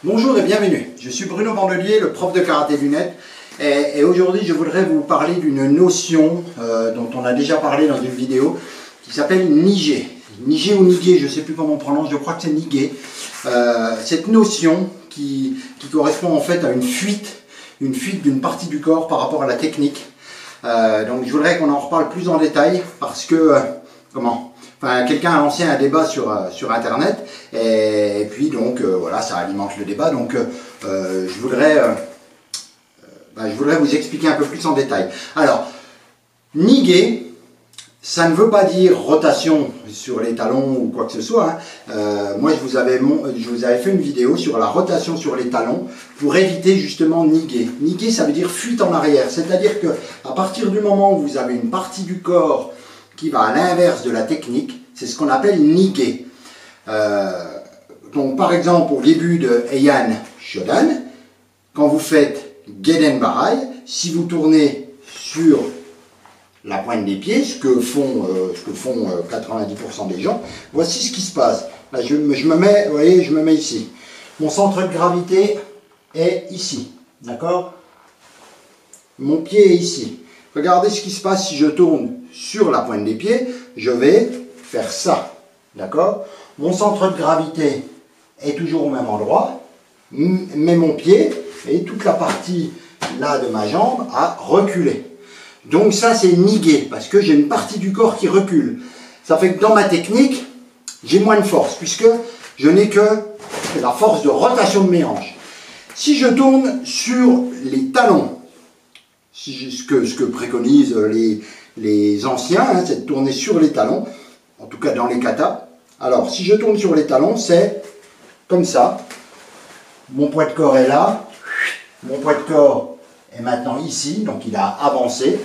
Bonjour et bienvenue, je suis Bruno Vandelier, le prof de karaté lunettes et aujourd'hui je voudrais vous parler d'une notion dont on a déjà parlé dans une vidéo qui s'appelle Nige. Nige ou Nige, je ne sais plus comment on prononce, je crois que c'est Nige. Cette notion qui correspond en fait à une fuite d'une partie du corps par rapport à la technique. Donc je voudrais qu'on en reparle plus en détail parce que, quelqu'un a lancé un débat sur internet et puis donc voilà, ça alimente le débat. Donc je voudrais vous expliquer un peu plus en détail. Alors, Nige, ça ne veut pas dire rotation sur les talons ou quoi que ce soit. Moi, je vous avais fait une vidéo sur la rotation sur les talons pour éviter justement Nige. Nige, ça veut dire fuite en arrière. C'est-à-dire que à partir du moment où vous avez une partie du corps qui va à l'inverse de la technique, c'est ce qu'on appelle Nige. Donc, par exemple, au début de Heian Shodan, quand vous faites Geden Barai, si vous tournez sur la pointe des pieds, ce que font 90% des gens, voici ce qui se passe. Là, je me mets, vous voyez, je me mets ici. Mon centre de gravité est ici, d'accord? Mon pied est ici. Regardez ce qui se passe si je tourne sur la pointe des pieds, je vais faire ça, d'accord? Mon centre de gravité est toujours au même endroit, mais mon pied et toute la partie là de ma jambe a reculé. Donc ça c'est Nige, parce que j'ai une partie du corps qui recule. Ça fait que dans ma technique, j'ai moins de force, puisque je n'ai que la force de rotation de mes hanches. Si je tourne sur les talons, ce que préconisent les anciens, c'est de tourner sur les talons, en tout cas dans les katas. Alors si je tourne sur les talons, c'est comme ça. Mon poids de corps est là, mon poids de corps est maintenant ici, donc il a avancé,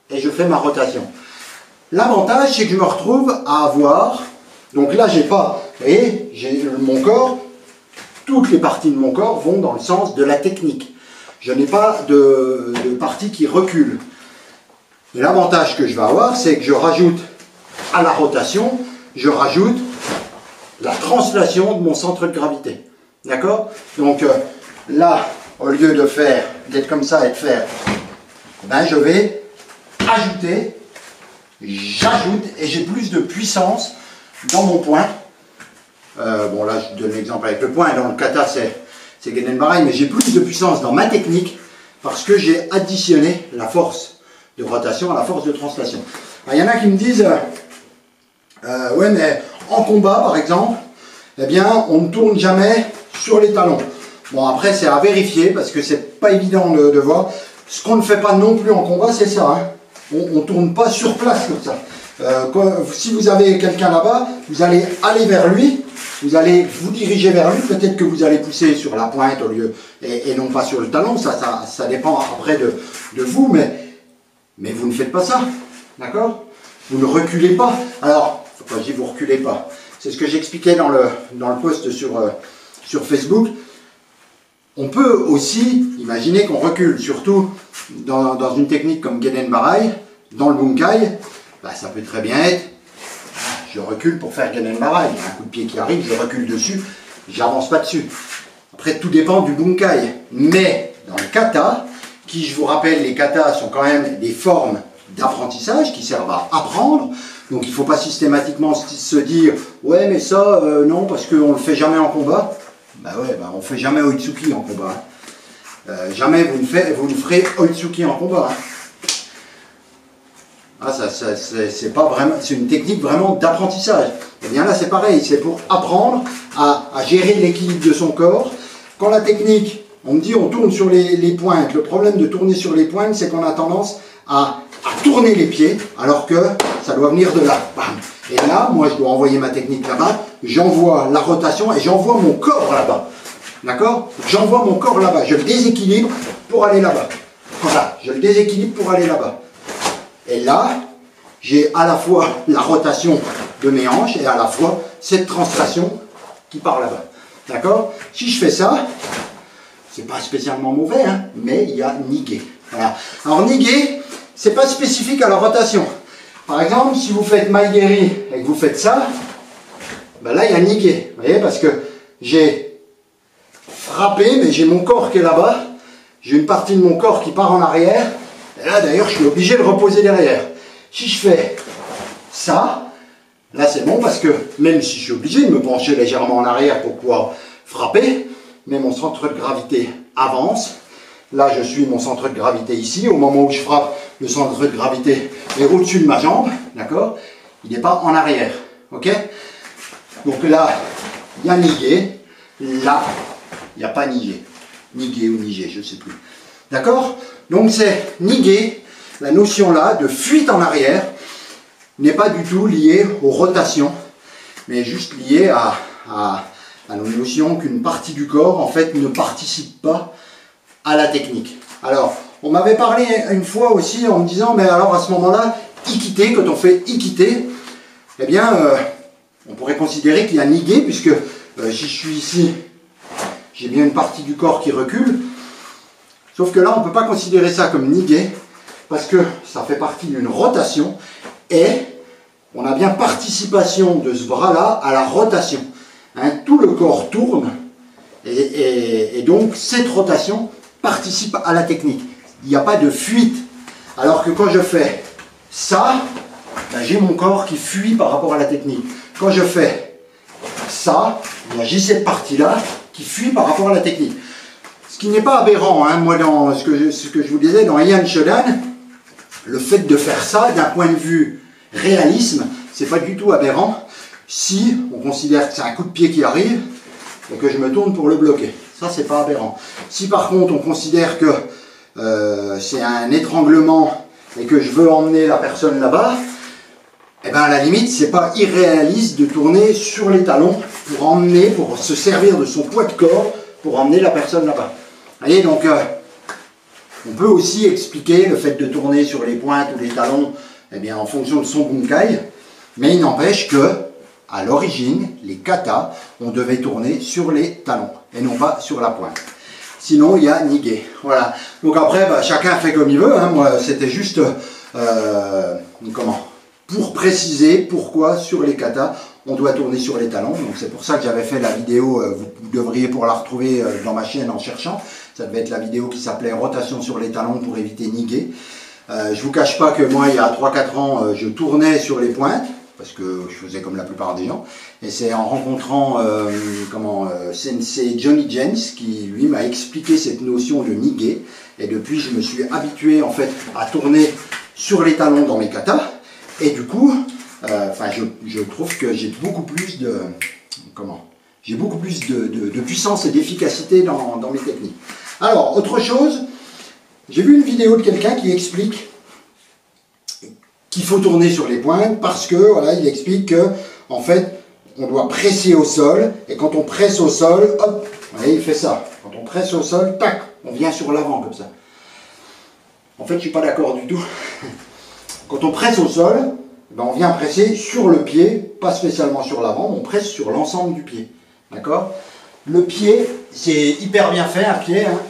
et je fais ma rotation. L'avantage, c'est que je me retrouve à avoir, donc là j'ai pas, vous voyez, j'ai mon corps, toutes les parties de mon corps vont dans le sens de la technique. Je n'ai pas de partie qui recule. Et l'avantage que je vais avoir, c'est que je rajoute à la rotation, je rajoute la translation de mon centre de gravité. D'accord? Donc là, au lieu d'être comme ça et de faire, je vais ajouter, j'ajoute et j'ai plus de puissance dans mon point. Bon là je donne l'exemple avec le point, dans le kata c'est Geden Barai, mais j'ai plus de puissance dans ma technique parce que j'ai additionné la force de rotation à la force de translation. Il y en a qui me disent, ouais mais en combat par exemple, eh bien on ne tourne jamais sur les talons. Bon après c'est à vérifier parce que c'est pas évident de voir. Ce qu'on ne fait pas non plus en combat c'est ça, on ne tourne pas sur place comme ça. Si vous avez quelqu'un là-bas, vous allez aller vers lui, vous allez vous diriger vers lui, peut-être que vous allez pousser sur la pointe au lieu et non pas sur le talon, ça dépend après de vous, mais vous ne faites pas ça, d'accord? Vous ne reculez pas. Alors, quand je dis vous ne reculez pas, c'est ce que j'expliquais dans le post sur Facebook. On peut aussi imaginer qu'on recule, surtout dans une technique comme Geden Barai, dans le Bunkai, ça peut très bien être, je recule pour faire Geden Barai, il y a un coup de pied qui arrive, je recule dessus, j'avance pas dessus. Après, tout dépend du Bunkai. Mais dans le kata, qui je vous rappelle, les katas sont quand même des formes d'apprentissage qui servent à apprendre. Donc il ne faut pas systématiquement se dire « ouais mais ça, non, parce qu'on ne le fait jamais en combat ». On ne fait jamais Oitsuki en combat. Jamais vous ne ferez Oitsuki en combat. C'est une technique vraiment d'apprentissage. Et bien là c'est pareil, c'est pour apprendre à gérer l'équilibre de son corps. Quand la technique, on me dit on tourne sur les pointes, le problème de tourner sur les pointes c'est qu'on a tendance à tourner les pieds alors que ça doit venir de là. Bam. Et là, moi je dois envoyer ma technique là-bas, j'envoie la rotation et j'envoie mon corps là-bas. D'accord? J'envoie mon corps là-bas, je le déséquilibre pour aller là-bas. Voilà, je le déséquilibre pour aller là-bas. Et là, j'ai à la fois la rotation de mes hanches et à la fois cette translation qui part là-bas. D'accord? Si je fais ça, c'est pas spécialement mauvais, mais il y a Nige. Voilà. Alors Nige, c'est pas spécifique à la rotation. Par exemple, si vous faites Maigeri et que vous faites ça, là il y a Nige. Vous voyez, parce que j'ai frapper, mais j'ai mon corps qui est là-bas. J'ai une partie de mon corps qui part en arrière. Et là, d'ailleurs, je suis obligé de reposer derrière. Si je fais ça, là, c'est bon parce que même si je suis obligé de me pencher légèrement en arrière pour pouvoir frapper, mais mon centre de gravité avance. Là, je suis mon centre de gravité ici. Au moment où je frappe, le centre de gravité est au-dessus de ma jambe. D'accord? Il n'est pas en arrière. Ok? Donc là, il y a nigué. Là, il n'y a pas nigué. Nigué ou nigé, je ne sais plus. D'accord? Donc c'est nigué. La notion là de fuite en arrière n'est pas du tout liée aux rotations, mais juste liée à la notion qu'une partie du corps, en fait, ne participe pas à la technique. Alors, on m'avait parlé une fois aussi en me disant, mais alors à ce moment-là, Ikitai, quand on fait Ikitai, eh bien, on pourrait considérer qu'il y a nigué, puisque si je suis ici, j'ai bien une partie du corps qui recule. Sauf que là, on ne peut pas considérer ça comme nigué, parce que ça fait partie d'une rotation, et on a bien participation de ce bras-là à la rotation. Hein, tout le corps tourne, et donc cette rotation participe à la technique. Il n'y a pas de fuite. Alors que quand je fais ça, ben, j'ai mon corps qui fuit par rapport à la technique. Quand je fais ça, ben, j'ai cette partie-là qui fuit par rapport à la technique. Ce qui n'est pas aberrant, hein, moi dans ce que je vous disais, dans Heian Shodan, le fait de faire ça, d'un point de vue réalisme, c'est pas du tout aberrant si on considère que c'est un coup de pied qui arrive et que je me tourne pour le bloquer. Ça, c'est pas aberrant. Si par contre on considère que c'est un étranglement et que je veux emmener la personne là-bas, eh ben à la limite, c'est pas irréaliste de tourner sur les talons pour emmener, pour se servir de son poids de corps pour emmener la personne là-bas. Vous voyez, donc on peut aussi expliquer le fait de tourner sur les pointes ou les talons, eh bien en fonction de son bunkai, mais il n'empêche que à l'origine, les katas, on devait tourner sur les talons et non pas sur la pointe. Sinon, il y a nigué. Voilà. Donc après, bah, chacun fait comme il veut. Hein. Moi, c'était juste pour préciser pourquoi sur les katas, on doit tourner sur les talons. Donc c'est pour ça que j'avais fait la vidéo. Vous devriez pouvoir la retrouver dans ma chaîne en cherchant. Ça devait être la vidéo qui s'appelait rotation sur les talons pour éviter nigué. Je vous cache pas que moi, il y a 3-4 ans, je tournais sur les pointes, parce que je faisais comme la plupart des gens. Et c'est en rencontrant Sensei Johnny Jens qui, lui, m'a expliqué cette notion de nigué. Et depuis, je me suis habitué, en fait, à tourner sur les talons dans mes katas. Et du coup, je trouve que j'ai beaucoup plus de... de puissance et d'efficacité dans mes techniques. Alors, autre chose, j'ai vu une vidéo de quelqu'un qui explique qu'il faut tourner sur les pointes parce que, voilà, il explique que, en fait, on doit presser au sol, et quand on presse au sol, hop, vous voyez, il fait ça. Quand on presse au sol, tac, on vient sur l'avant comme ça. En fait, je ne suis pas d'accord du tout. Quand on presse au sol, ben, on vient presser sur le pied, pas spécialement sur l'avant, on presse sur l'ensemble du pied. D'accord? Le pied, c'est hyper bien fait, un pied, hein.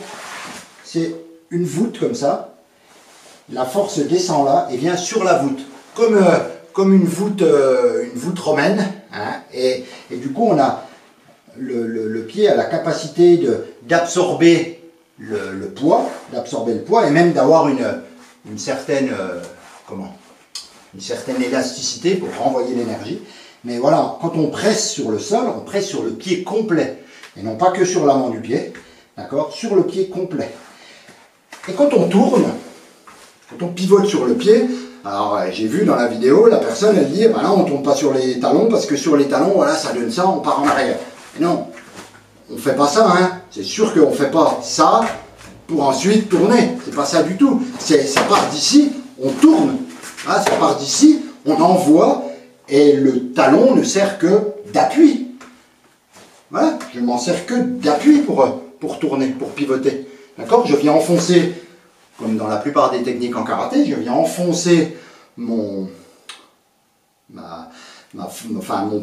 C'est une voûte comme ça. La force descend là et vient sur la voûte, comme une voûte romaine, hein, et du coup on a le pied a la capacité d'absorber le poids, et même d'avoir une certaine élasticité pour renvoyer l'énergie. Mais voilà, quand on presse sur le sol, on presse sur le pied complet, et non pas que sur l'avant du pied, d'accord, sur le pied complet. Et quand on tourne, quand on pivote sur le pied, alors j'ai vu dans la vidéo, la personne elle dit, ben là on ne tourne pas sur les talons parce que sur les talons, voilà, ça donne ça, on part en arrière. Et non, on ne fait pas ça, hein. C'est sûr qu'on ne fait pas ça pour ensuite tourner. C'est pas ça du tout. Ça part d'ici, on tourne. Ah, ça part d'ici, on envoie, et le talon ne sert que d'appui. Voilà, je ne m'en sers que d'appui pour tourner, pour pivoter. D'accord? Je viens enfoncer, comme dans la plupart des techniques en karaté, je viens enfoncer mon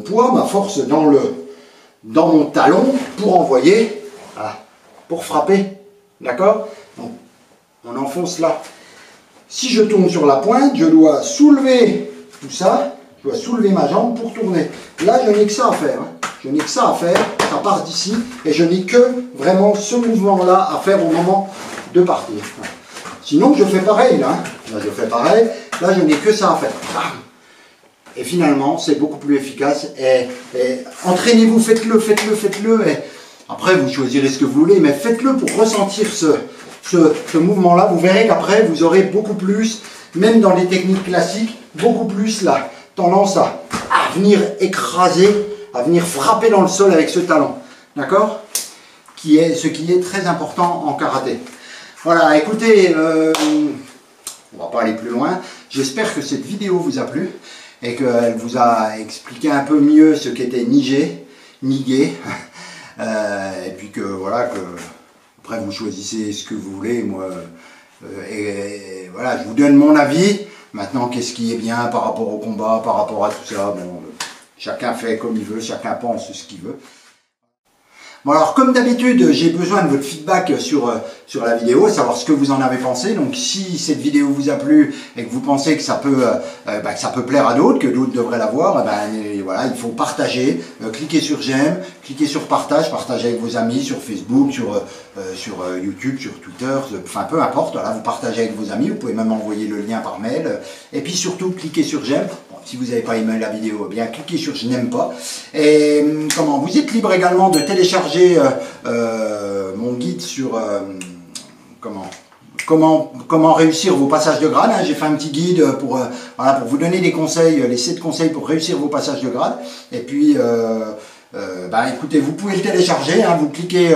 poids, ma force dans mon talon pour envoyer, voilà, pour frapper. D'accord? Donc, on enfonce là. Si je tourne sur la pointe, je dois soulever tout ça, je dois soulever ma jambe pour tourner. Là, je n'ai que ça à faire. Hein. Je n'ai que ça à faire, ça part d'ici et je n'ai que vraiment ce mouvement-là à faire au moment de partir. Sinon, je fais pareil là. Là, je fais pareil. Là, je n'ai que ça à faire. Et finalement, c'est beaucoup plus efficace. Et entraînez-vous, faites-le, faites-le, faites-le. Et après, vous choisirez ce que vous voulez, mais faites-le pour ressentir ce mouvement-là. Vous verrez qu'après, vous aurez beaucoup plus, même dans les techniques classiques, beaucoup plus la tendance à venir écraser, à venir frapper dans le sol avec ce talon. D'accord? Ce qui est très important en karaté. Voilà, écoutez, on va pas aller plus loin. J'espère que cette vidéo vous a plu et qu'elle vous a expliqué un peu mieux ce qu'était Nige. Et puis que voilà, que après vous choisissez ce que vous voulez. Moi, et voilà, je vous donne mon avis. Maintenant, qu'est-ce qui est bien par rapport au combat, par rapport à tout ça, bon, chacun fait comme il veut, chacun pense ce qu'il veut. Bon alors comme d'habitude j'ai besoin de votre feedback sur la vidéo, savoir ce que vous en avez pensé. Donc si cette vidéo vous a plu et que vous pensez que ça peut plaire à d'autres, que d'autres devraient la voir, voilà, il faut partager, cliquer sur j'aime, cliquer sur partage, partager avec vos amis sur Facebook, sur YouTube, sur Twitter, enfin peu importe, voilà, vous partagez avec vos amis, vous pouvez même envoyer le lien par mail, et puis surtout cliquez sur j'aime. Si vous n'avez pas aimé la vidéo, eh bien cliquez sur je n'aime pas. Et vous êtes libre également de télécharger mon guide sur comment réussir vos passages de grade. J'ai fait un petit guide pour vous donner des conseils, les 7 conseils pour réussir vos passages de grade. Et puis, écoutez, vous pouvez le télécharger. Vous cliquez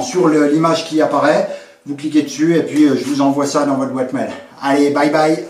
sur l'image qui apparaît, vous cliquez dessus et puis je vous envoie ça dans votre boîte mail. Allez, bye bye.